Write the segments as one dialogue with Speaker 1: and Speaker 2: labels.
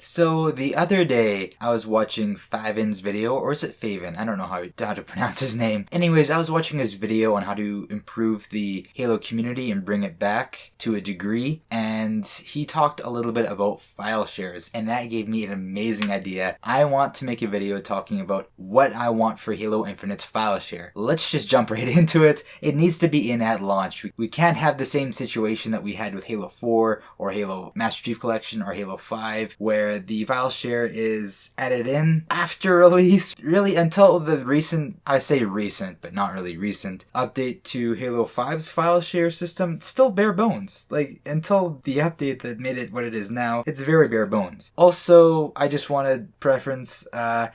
Speaker 1: So the other day, I was watching Favin's video, or is it Favin? I don't know how to pronounce his name. Anyways, I was watching his video on how to improve the Halo community and bring it back to a degree, and he talked a little bit about file shares, and that gave me an amazing idea. I want to make a video talking about what I want for Halo Infinite's file share. Let's just jump right into it. It needs to be in at launch. We can't have the same situation that we had with Halo 4 or Halo Master Chief Collection or Halo 5, where the file share is added in after release, really until the recent, I say recent, but not really recent, update to Halo 5's file share system. It's still bare bones. Like, until the update that made it what it is now, it's very bare bones. Also, I just wanted preference,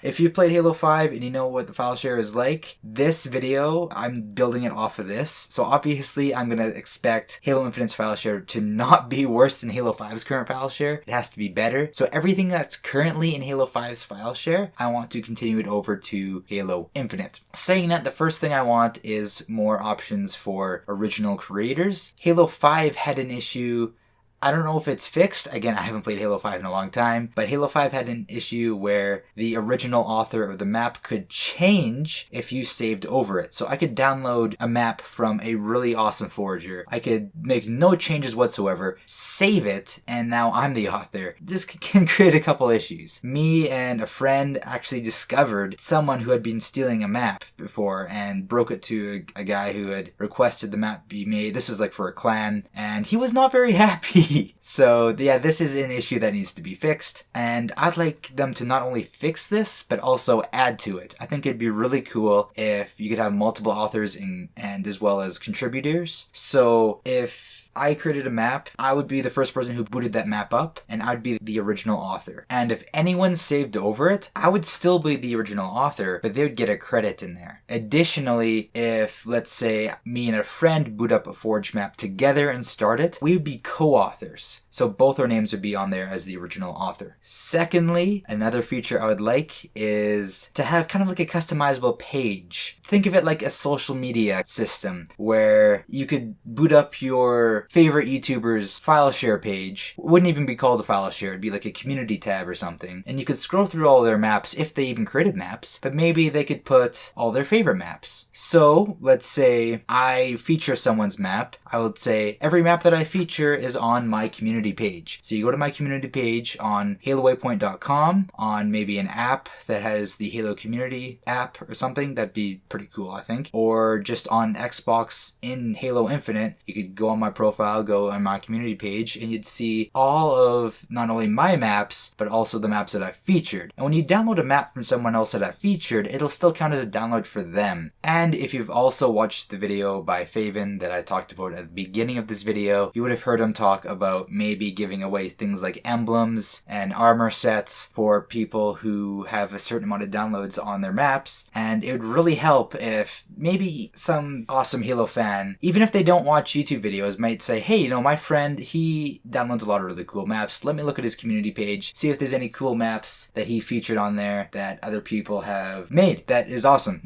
Speaker 1: if you've played Halo 5 and you know what the file share is like, this video, I'm building it off of this. So obviously, I'm gonna expect Halo Infinite's file share to not be worse than Halo 5's current file share. It has to be better. So everything that's currently in Halo 5's file share, I want to continue it over to Halo Infinite. Saying that, the first thing I want is more options for original creators. Halo 5 had an issue. I don't know if it's fixed. Again, I haven't played Halo 5 in a long time, but Halo 5 had an issue where the original author of the map could change if you saved over it. So I could download a map from a really awesome forager. I could make no changes whatsoever, save it, and now I'm the author. This can create a couple issues. Me and a friend actually discovered someone who had been stealing a map before and broke it to a guy who had requested the map be made. This was like for a clan, and he was not very happy. So yeah, this is an issue that needs to be fixed, and I'd like them to not only fix this, but also add to it. I think it'd be really cool if you could have multiple authors and as well as contributors. So if I created a map, I would be the first person who booted that map up, and I'd be the original author. And if anyone saved over it, I would still be the original author, but they would get a credit in there. Additionally, if, let's say, me and a friend boot up a Forge map together and start it, we would be co-authors. So both our names would be on there as the original author. Secondly, another feature I would like is to have kind of like a customizable page. Think of it like a social media system where you could boot up your favorite YouTuber's file share page. It wouldn't even be called a file share, it'd be like a community tab or something. And you could scroll through all their maps if they even created maps, but maybe they could put all their favorite maps. So let's say I feature someone's map. I would say every map that I feature is on my community page. So you go to my community page on HaloWaypoint.com, on maybe an app that has the Halo community app or something. That'd be pretty cool, I think. Or just on Xbox in Halo Infinite, you could go on my profile, go on my community page, and you'd see all of not only my maps, but also the maps that I've featured. And when you download a map from someone else that I've featured, it'll still count as a download for them. And if you've also watched the video by Favin that I talked about at the beginning of this video, you would have heard him talk about maybe giving away things like emblems and armor sets for people who have a certain amount of downloads on their maps. And it would really help if maybe some awesome Halo fan, even if they don't watch YouTube videos, might say, hey, you know, my friend, he downloads a lot of really cool maps. Let me look at his community page, see if there's any cool maps that he featured on there that other people have made. That is awesome.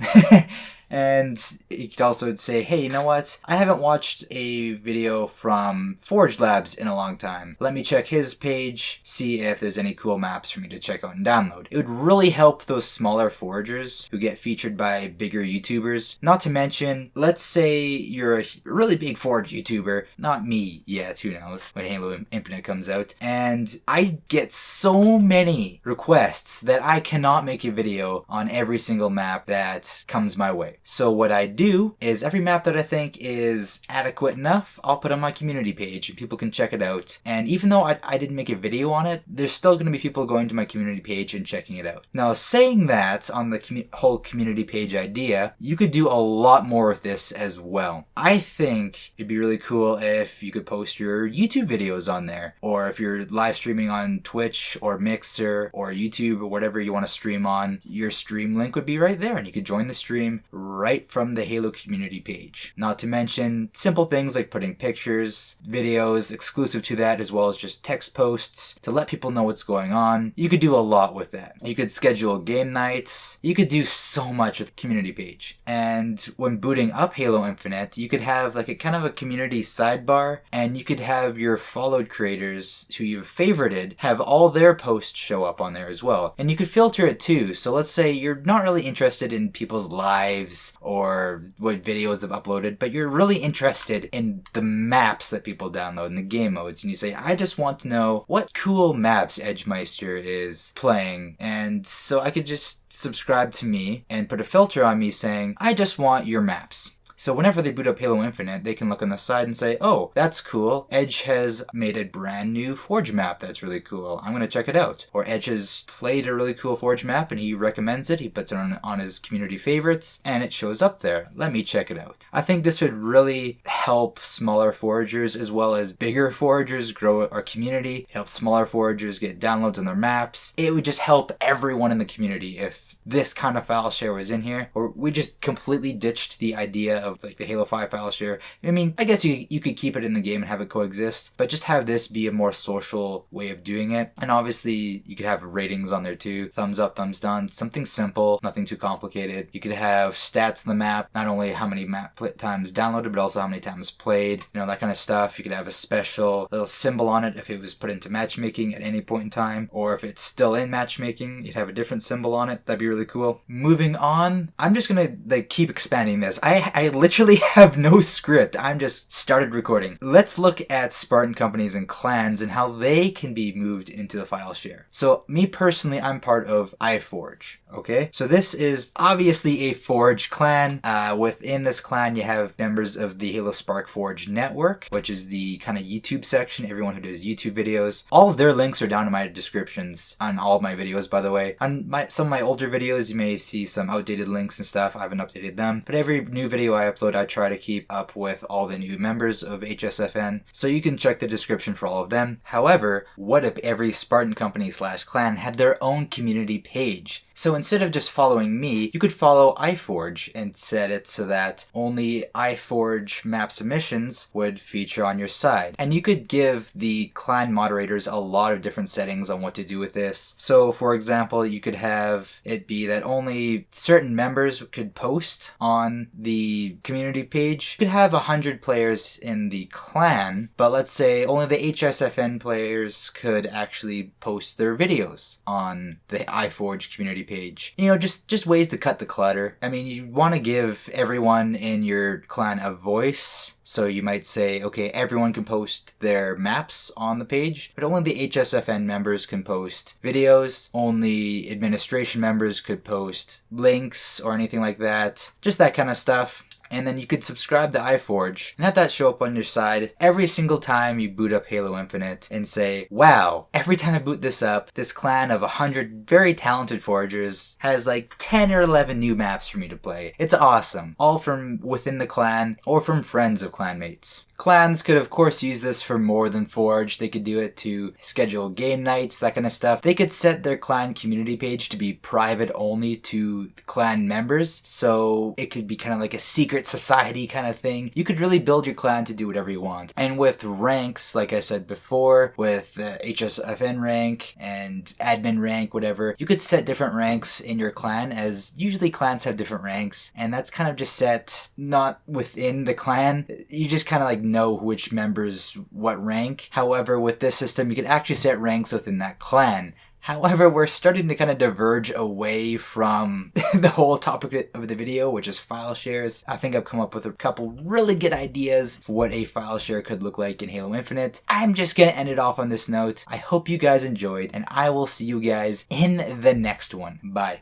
Speaker 1: And you could also say, hey, you know what? I haven't watched a video from Forge Labs in a long time. Let me check his page, see if there's any cool maps for me to check out and download. It would really help those smaller foragers who get featured by bigger YouTubers. Not to mention, let's say you're a really big Forge YouTuber, not me yet, who knows, when Halo Infinite comes out, and I get so many requests that I cannot make a video on every single map that comes my way. So what I do is every map that I think is adequate enough, I'll put on my community page and people can check it out. And even though I didn't make a video on it, there's still going to be people going to my community page and checking it out. Now, saying that on the whole community page idea, you could do a lot more with this as well. I think it'd be really cool if you could post your YouTube videos on there, or if you're live streaming on Twitch or Mixer or YouTube or whatever you want to stream on, your stream link would be right there and you could join the stream right from the Halo community page. Not to mention simple things like putting pictures, videos exclusive to that, as well as just text posts to let people know what's going on. You could do a lot with that. You could schedule game nights. You could do so much with the community page. And when booting up Halo Infinite, you could have like a kind of a community sidebar, and you could have your followed creators who you've favorited have all their posts show up on there as well. And you could filter it too. So let's say you're not really interested in people's lives or what videos they've uploaded, but you're really interested in the maps that people download and the game modes. And you say, I just want to know what cool maps Edgemeister is playing. And so I could just subscribe to me and put a filter on me saying, I just want your maps. So whenever they boot up Halo Infinite, they can look on the side and say, oh, that's cool. Edge has made a brand new Forge map that's really cool. I'm going to check it out. Or Edge has played a really cool Forge map and he recommends it. He puts it on his community favorites and it shows up there. Let me check it out. I think this would really help smaller foragers as well as bigger foragers grow our community, help smaller foragers get downloads on their maps. It would just help everyone in the community if this kind of file share was in here, or we just completely ditched the idea of like the Halo 5 file share. I mean, I guess you could keep it in the game and have it coexist, but just have this be a more social way of doing it. And obviously you could have ratings on there too. Thumbs up, thumbs down, something simple, nothing too complicated. You could have stats on the map, not only how many map times downloaded, but also how many times played, you know, that kind of stuff. You could have a special little symbol on it if it was put into matchmaking at any point in time, or if it's still in matchmaking, you'd have a different symbol on it. That'd be really cool. Moving on, I'm just gonna like keep expanding this. I literally have no script. I'm just started recording. Let's look at Spartan companies and clans and how they can be moved into the file share. So me personally, I'm part of iForge. Okay, so this is obviously a Forge clan. Within this clan, you have members of the Halo Spark Forge network, which is the kind of YouTube section. Everyone who does YouTube videos. All of their links are down in my descriptions on all of my videos, by the way. On some of my older videos, you may see some outdated links and stuff. I haven't updated them, but every new video I upload, I try to keep up with all the new members of HSFN, so you can check the description for all of them. However, what if every Spartan company / clan had their own community page? So instead of just following me, you could follow iForge and set it so that only iForge map submissions would feature on your side. And you could give the clan moderators a lot of different settings on what to do with this. So for example, you could have it be that only certain members could post on the community page. You could have 100 players in the clan, but let's say only the HSFN players could actually post their videos on the iForge community page. You know, just ways to cut the clutter. I mean, you want to give everyone in your clan a voice. So you might say, okay, everyone can post their maps on the page, but only the HSFN members can post videos. Only administration members could post links or anything like that. Just that kind of stuff. And then you could subscribe to iForge and have that show up on your side every single time you boot up Halo Infinite and say, wow, every time I boot this up, this clan of 100 very talented foragers has like 10 or 11 new maps for me to play. It's awesome. All from within the clan or from friends of clanmates. Clans could of course use this for more than Forge. They could do it to schedule game nights, that kind of stuff. They could set their clan community page to be private only to clan members, so it could be kind of like a secret society kind of thing. You could really build your clan to do whatever you want. And with ranks, like I said before, with HSFN rank and admin rank, whatever, you could set different ranks in your clan, as usually clans have different ranks, and that's kind of just set not within the clan. You just kind of like know which members what rank. However, with this system, you can actually set ranks within that clan. However, we're starting to kind of diverge away from the whole topic of the video, which is file shares. I think I've come up with a couple really good ideas for what a file share could look like in Halo Infinite. I'm just going to end it off on this note. I hope you guys enjoyed, and I will see you guys in the next one. Bye.